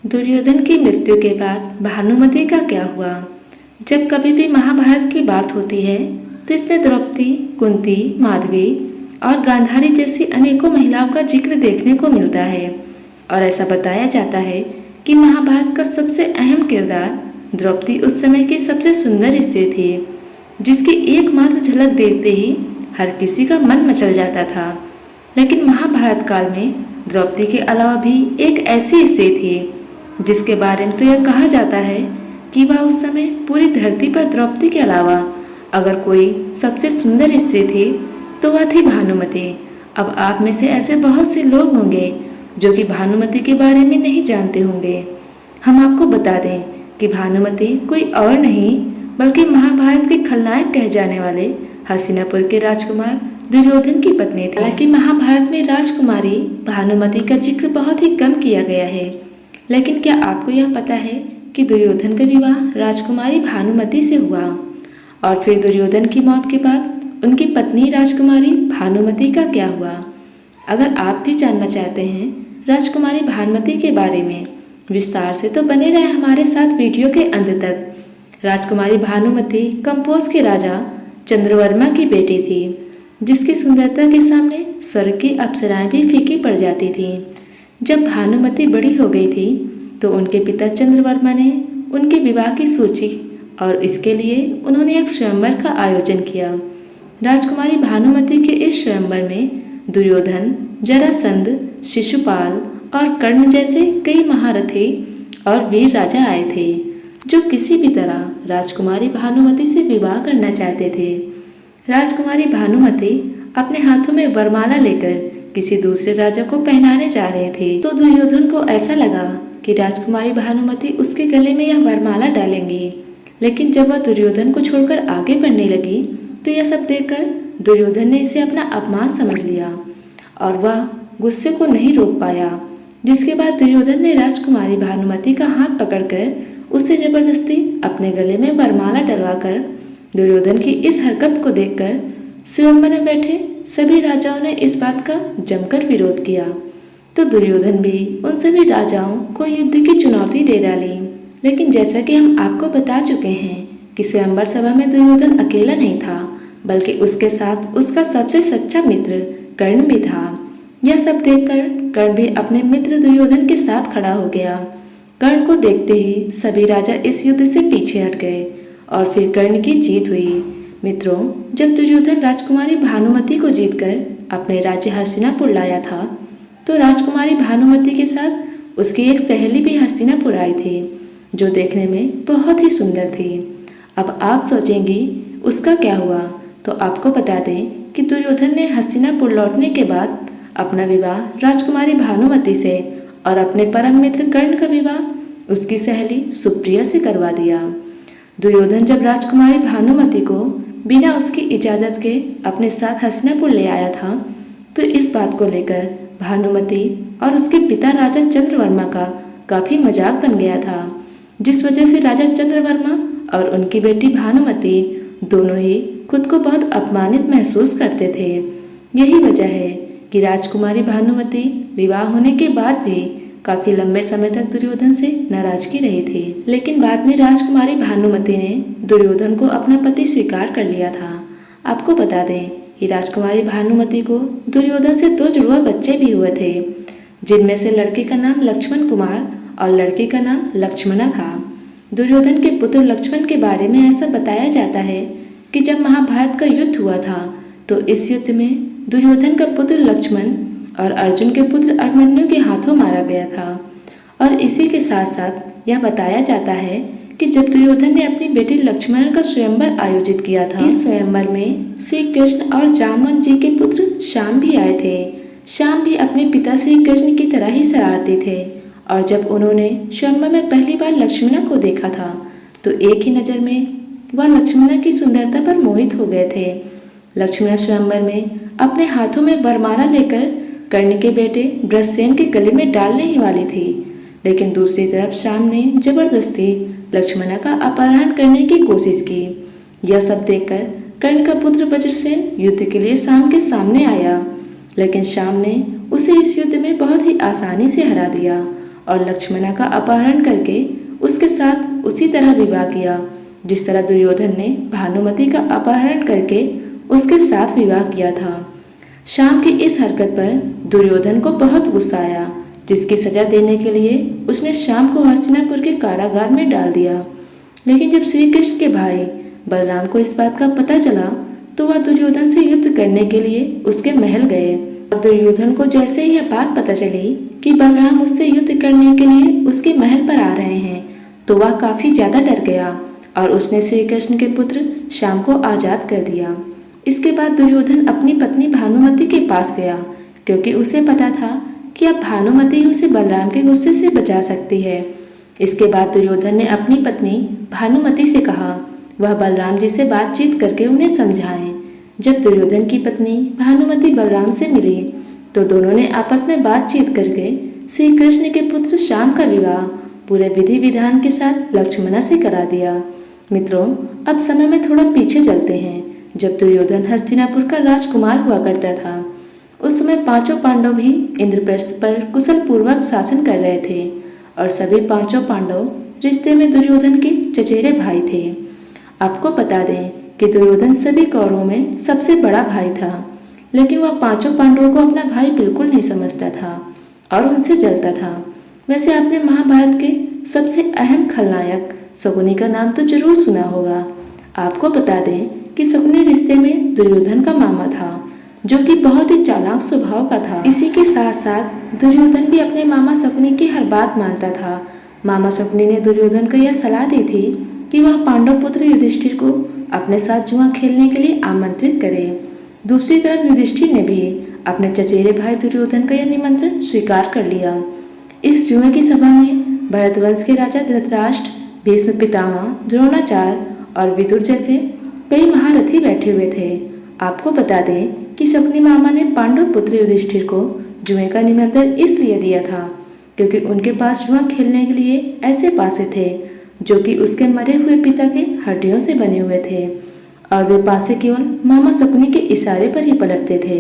दुर्योधन की मृत्यु के बाद भानुमति का क्या हुआ? जब कभी भी महाभारत की बात होती है तो इसमें द्रौपदी, कुंती, माधवी और गांधारी जैसी अनेकों महिलाओं का जिक्र देखने को मिलता है और ऐसा बताया जाता है कि महाभारत का सबसे अहम किरदार द्रौपदी उस समय की सबसे सुंदर स्त्री थी, जिसकी एकमात्र झलक देखते ही हर किसी का मन मचल जाता था। लेकिन महाभारत काल में द्रौपदी के अलावा भी एक ऐसी स्त्री थी जिसके बारे में तो यह कहा जाता है कि वह उस समय पूरी धरती पर द्रौपदी के अलावा अगर कोई सबसे सुंदर स्त्री थी तो वह थी भानुमति। अब आप में से ऐसे बहुत से लोग होंगे जो कि भानुमति के बारे में नहीं जानते होंगे। हम आपको बता दें कि भानुमति कोई और नहीं बल्कि महाभारत के खलनायक कहे जाने वाले हस्तिनापुर के राजकुमार दुर्योधन की पत्नी थी। हालांकि महाभारत में राजकुमारी भानुमति का जिक्र बहुत ही कम किया गया है, लेकिन क्या आपको यह पता है कि दुर्योधन का विवाह राजकुमारी भानुमति से हुआ और फिर दुर्योधन की मौत के बाद उनकी पत्नी राजकुमारी भानुमति का क्या हुआ? अगर आप भी जानना चाहते हैं राजकुमारी भानुमति के बारे में विस्तार से तो बने रहे हमारे साथ वीडियो के अंत तक। राजकुमारी भानुमति कंपोज के राजा चंद्रवर्मा की बेटी थी, जिसकी सुंदरता के सामने स्वर्ग की अप्सराएं भी फीकी पड़ जाती थीं। जब भानुमति बड़ी हो गई थी तो उनके पिता चंद्रवर्मा ने उनके विवाह की सोची और इसके लिए उन्होंने एक स्वयंवर का आयोजन किया। राजकुमारी भानुमति के इस स्वयंवर में दुर्योधन, जरासंध, शिशुपाल और कर्ण जैसे कई महारथी और वीर राजा आए थे जो किसी भी तरह राजकुमारी भानुमति से विवाह करना चाहते थे। राजकुमारी भानुमति अपने हाथों में वरमाला लेकर किसी दूसरे राजा को पहनाने जा रहे थे तो दुर्योधन को ऐसा लगा कि राजकुमारी भानुमति उसके गले में यह वरमाला डालेंगी। लेकिन जब वह दुर्योधन को छोड़कर आगे बढ़ने लगी तो यह सब देखकर दुर्योधन ने इसे अपना अपमान समझ लिया और वह गुस्से को नहीं रोक पाया, जिसके बाद दुर्योधन ने राजकुमारी भानुमति का हाथ पकड़कर उसे जबरदस्ती अपने गले में वरमाला डलवाकर दुर्योधन की इस हरकत को देखकर स्वयंवर में बैठे सभी राजाओं ने इस बात का जमकर विरोध किया। तो दुर्योधन भी उन सभी राजाओं को युद्ध की चुनौती दे डाली। लेकिन जैसा कि हम आपको बता चुके हैं कि स्वयंवर सभा में दुर्योधन अकेला नहीं था, बल्कि उसके साथ उसका सबसे सच्चा मित्र कर्ण भी था। यह सब देखकर कर्ण भी अपने मित्र दुर्योधन के साथ खड़ा हो गया। कर्ण को देखते ही सभी राजा इस युद्ध से पीछे हट गए और फिर कर्ण की जीत हुई। मित्रों, जब दुर्योधन राजकुमारी भानुमति को जीतकर अपने राज्य हस्तिनापुर लाया था तो राजकुमारी भानुमति के साथ उसकी एक सहेली भी हस्तिनापुर आई थी जो देखने में बहुत ही सुंदर थी। अब आप सोचेंगी उसका क्या हुआ, तो आपको बता दें कि दुर्योधन ने हस्तिनापुर लौटने के बाद अपना विवाह राजकुमारी भानुमति से और अपने परम मित्र कर्ण का विवाह उसकी सहेली सुप्रिया से करवा दिया। दुर्योधन जब राजकुमारी भानुमति को बिना उसकी इजाज़त के अपने साथ हस्तिनापुर ले आया था तो इस बात को लेकर भानुमति और उसके पिता राजा चंद्रवर्मा का काफ़ी मजाक बन गया था, जिस वजह से राजा चंद्रवर्मा और उनकी बेटी भानुमति दोनों ही खुद को बहुत अपमानित महसूस करते थे। यही वजह है कि राजकुमारी भानुमति विवाह होने के बाद भी काफ़ी लंबे समय तक दुर्योधन से नाराजगी रही थी। लेकिन बाद में राजकुमारी भानुमति ने दुर्योधन को अपना पति स्वीकार कर लिया था। आपको बता दें कि राजकुमारी भानुमति को दुर्योधन से 2 जुड़वा बच्चे भी हुए थे, जिनमें से लड़के का नाम लक्ष्मण कुमार और लड़की का नाम लक्ष्मणा था। दुर्योधन के पुत्र लक्ष्मण के बारे में ऐसा बताया जाता है कि जब महाभारत का युद्ध हुआ था तो इस युद्ध में दुर्योधन का पुत्र लक्ष्मण और अर्जुन के पुत्र अभिमन्यु के हाथों मारा गया था। और इसी के साथ साथ यह बताया जाता है कि जब दुर्योधन ने अपनी बेटी लक्ष्मण का स्वयंवर आयोजित किया था, इस स्वयंवर में श्री कृष्ण और जामवंत जी के पुत्र श्याम भी आए थे। श्याम भी अपने पिता श्री कृष्ण की तरह ही शरारती थे और जब उन्होंने स्वयंवर में पहली बार लक्ष्मणा को देखा था तो एक ही नज़र में वह लक्ष्मणा की सुंदरता पर मोहित हो गए थे। लक्ष्मणा स्वयंवर में अपने हाथों में वरमाला लेकर कर्ण के बेटे वृषसेन के गले में डालने ही वाली थी, लेकिन दूसरी तरफ श्याम ने जबरदस्ती लक्ष्मणा का अपहरण करने की कोशिश की। यह सब देखकर कर्ण का पुत्र वज्रसेन युद्ध के लिए श्याम के सामने आया, लेकिन श्याम ने उसे इस युद्ध में बहुत ही आसानी से हरा दिया और लक्ष्मणा का अपहरण करके उसके साथ उसी तरह विवाह किया जिस तरह दुर्योधन ने भानुमति का अपहरण करके उसके साथ विवाह किया था। शाम की इस हरकत पर दुर्योधन को बहुत गुस्सा आया, जिसकी सजा देने के लिए उसने शाम को हस्तिनापुर के कारागार में डाल दिया। लेकिन जब श्री कृष्ण के भाई बलराम को इस बात का पता चला तो वह दुर्योधन से युद्ध करने के लिए उसके महल गए। और दुर्योधन को जैसे ही यह बात पता चली कि बलराम उससे युद्ध करने के लिए उसके महल पर आ रहे हैं तो वह काफी ज्यादा डर गया और उसने श्री कृष्ण के पुत्र श्याम को आजाद कर दिया। इसके बाद दुर्योधन अपनी पत्नी भानुमति के पास गया, क्योंकि उसे पता था कि अब भानुमति उसे बलराम के गुस्से से बचा सकती है। इसके बाद दुर्योधन ने अपनी पत्नी भानुमति से कहा वह बलराम जी से बातचीत करके उन्हें समझाएं। जब दुर्योधन की पत्नी भानुमति बलराम से मिली तो दोनों ने आपस में बातचीत करके श्री कृष्ण के पुत्र श्याम का विवाह पूरे विधि विधान के साथ लक्ष्मणा से करा दिया। मित्रों, अब समय में थोड़ा पीछे चलते हैं, जब दुर्योधन हस्तिनापुर का राजकुमार हुआ करता था। उस समय पांचों पांडव भी इंद्रप्रस्थ पर कुशल पूर्वक शासन कर रहे थे और सभी पांचों पांडव रिश्ते में दुर्योधन के चचेरे भाई थे। आपको बता दें कि दुर्योधन सभी कौरवों में सबसे बड़ा भाई था, लेकिन वह पांचों पांडवों को अपना भाई बिल्कुल नहीं समझता था और उनसे जलता था। वैसे आपने महाभारत के सबसे अहम खलनायक शकुनी का नाम तो जरूर सुना होगा। आपको बता दें कि शकुनी रिश्ते में दुर्योधन का मामा था, जो कि बहुत ही चालाक स्वभाव का था। इसी के साथ साथ दुर्योधन भी अपने मामा शकुनी की हर बात मानता था। मामा शकुनी ने दुर्योधन को यह सलाह दी थी कि वह पांडव पुत्र युधिष्ठिर को अपने साथ जुआ खेलने के लिए आमंत्रित करे। दूसरी तरफ युधिष्ठिर ने भी अपने चचेरे भाई दुर्योधन का यह निमंत्रण स्वीकार कर लिया। इस जुए की सभा में भरतवंश के राजा धृतराष्ट्र, भीष्म पितामह, द्रोणाचार्य और विदुर जैसे कई महारथी बैठे हुए थे। आपको बता दें कि शकुनी मामा ने पांडव पुत्र युधिष्ठिर को जुए का निमंत्रण इसलिए दिया था क्योंकि उनके पास जुआ खेलने के लिए ऐसे पासे थे जो कि उसके मरे हुए पिता के हड्डियों से बने हुए थे और वे पासे केवल मामा शकुनी के इशारे पर ही पलटते थे,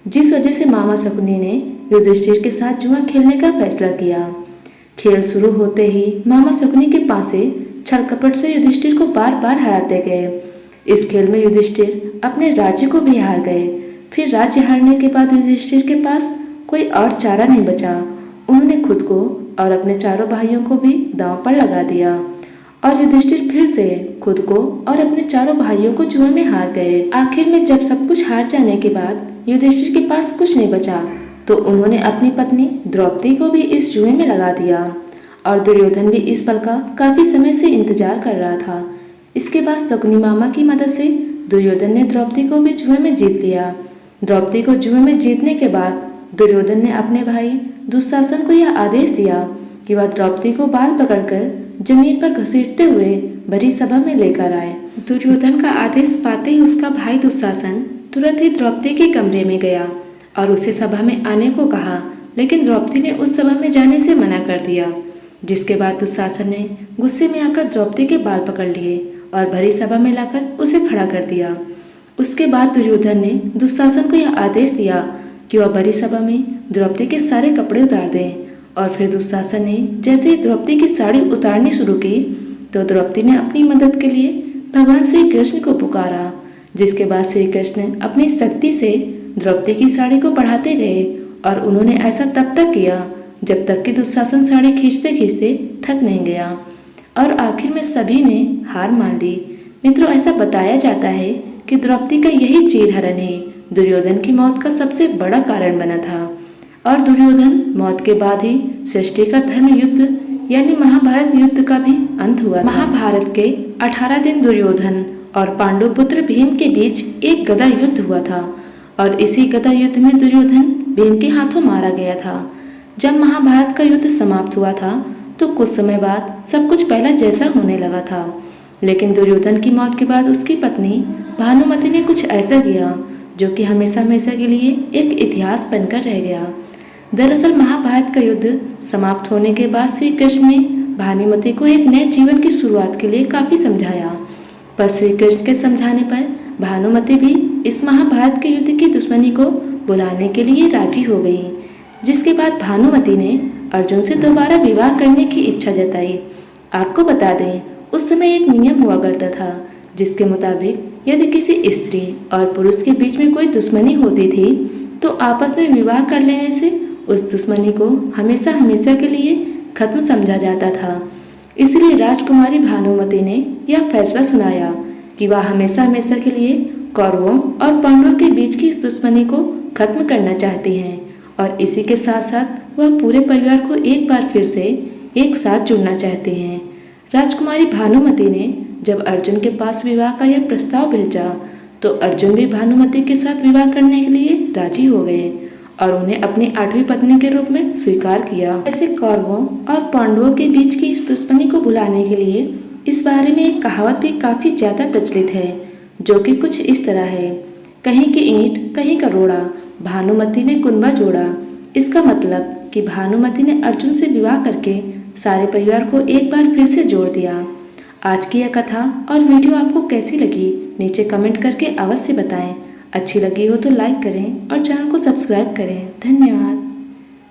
जिस वजह से मामा शकुनी ने युधिष्ठिर के साथ जुआ खेलने का फैसला किया। खेल शुरू होते ही मामा शकुनी के पासे छल कपट से युधिष्ठिर को बार बार हराते गए। इस खेल में युधिष्ठिर अपने राज्य को भी हार गए। फिर राज्य हारने के बाद युधिष्ठिर के पास कोई और चारा नहीं बचा। उन्होंने खुद को और अपने चारों भाइयों को भी दांव पर लगा दिया और युधिष्ठिर फिर से खुद को और अपने चारों भाइयों को जुए में हार गए। आखिर में जब सब कुछ हार जाने के बाद युधिष्ठिर के पास कुछ नहीं बचा तो उन्होंने अपनी पत्नी द्रौपदी को भी इस जुए में लगा दिया और दुर्योधन भी इस पल का काफी समय से इंतजार कर रहा था। इसके बाद शकुनी मामा की मदद से दुर्योधन ने द्रौपदी को भी जुए में जीत लिया। द्रौपदी को जुए में जीतने के बाद दुर्योधन ने अपने भाई दुशासन को यह आदेश दिया कि वह द्रौपदी को बाल पकड़कर जमीन पर घसीटते हुए भरी सभा में लेकर आए। दुर्योधन का आदेश पाते ही उसका भाई दुशासन तुरंत ही द्रौपदी के कमरे में गया और उसे सभा में आने को कहा, लेकिन द्रौपदी ने उस सभा में जाने से मना कर दिया। जिसके बाद दुशासन ने गुस्से में आकर द्रौपदी के बाल पकड़ लिए और भरी सभा में लाकर उसे खड़ा कर दिया। उसके बाद दुर्योधन ने दुशासन को यह आदेश दिया कि वह भरी सभा में द्रौपदी के सारे कपड़े उतार दें और फिर दुशासन ने जैसे ही द्रौपदी की साड़ी उतारनी शुरू की तो द्रौपदी ने अपनी मदद के लिए भगवान श्री कृष्ण को पुकारा। जिसके बाद श्री कृष्ण अपनी शक्ति से द्रौपदी की साड़ी को बढ़ाते गए और उन्होंने ऐसा तब तक किया जब तक कि दुशासन साड़ी खींचते खींचते थक नहीं गया और आखिर में सभी ने हार मान ली। मित्रों, ऐसा बताया जाता है कि द्रौपदी का यही चीरहरण ही दुर्योधन की मौत का सबसे बड़ा कारण बना था और दुर्योधन मौत के बाद ही सृष्टि का धर्म युद्ध यानी महाभारत युद्ध का भी अंत हुआ। महाभारत के 18 दिन दुर्योधन और पांडु पुत्र भीम के बीच एक गदा युद्ध हुआ था और इसी गदा युद्ध में दुर्योधन भीम के हाथों मारा गया था। जब महाभारत का युद्ध समाप्त हुआ था तो कुछ समय बाद सब कुछ पहला जैसा होने लगा था, लेकिन दुर्योधन की मौत के बाद उसकी पत्नी भानुमति ने कुछ ऐसा किया जो कि हमेशा हमेशा के लिए एक इतिहास बनकर रह गया। दरअसल महाभारत का युद्ध समाप्त होने के बाद श्री कृष्ण ने भानुमति को एक नए जीवन की शुरुआत के लिए काफी समझाया, पर श्री कृष्ण के समझाने पर भानुमति भी इस महाभारत के युद्ध की दुश्मनी को बुलाने के लिए राजी हो गई। जिसके बाद भानुमति ने अर्जुन से दोबारा विवाह करने की इच्छा जताई। आपको बता दें, उस समय एक नियम हुआ करता था जिसके मुताबिक यदि किसी स्त्री और पुरुष के बीच में कोई दुश्मनी होती थी तो आपस में विवाह कर लेने से उस दुश्मनी को हमेशा हमेशा के लिए खत्म समझा जाता था। इसलिए राजकुमारी भानुमति ने यह फैसला सुनाया कि वह हमेशा हमेशा के लिए कौरवों और पांडवों के बीच की इस दुश्मनी को खत्म करना चाहती हैं और इसी के साथ साथ वह पूरे परिवार को एक बार फिर से एक साथ जुड़ना चाहते हैं। राजकुमारी भानुमति ने जब अर्जुन के पास विवाह का यह प्रस्ताव भेजा तो अर्जुन भी भानुमति के साथ विवाह करने के लिए राजी हो गए और उन्हें अपनी 8वीं पत्नी के रूप में स्वीकार किया। ऐसे कौरवों और पांडवों के बीच की इस दुश्मनी को भुलाने के लिए इस बारे में एक कहावत भी काफी ज्यादा प्रचलित है, जो कि कुछ इस तरह है, कहीं की ईंट कहीं का रोड़ा, भानुमति ने कुनबा जोड़ा। इसका मतलब कि भानुमति ने अर्जुन से विवाह करके सारे परिवार को एक बार फिर से जोड़ दिया। आज की यह कथा और वीडियो आपको कैसी लगी नीचे कमेंट करके अवश्य बताएं। अच्छी लगी हो तो लाइक करें और चैनल को सब्सक्राइब करें। धन्यवाद।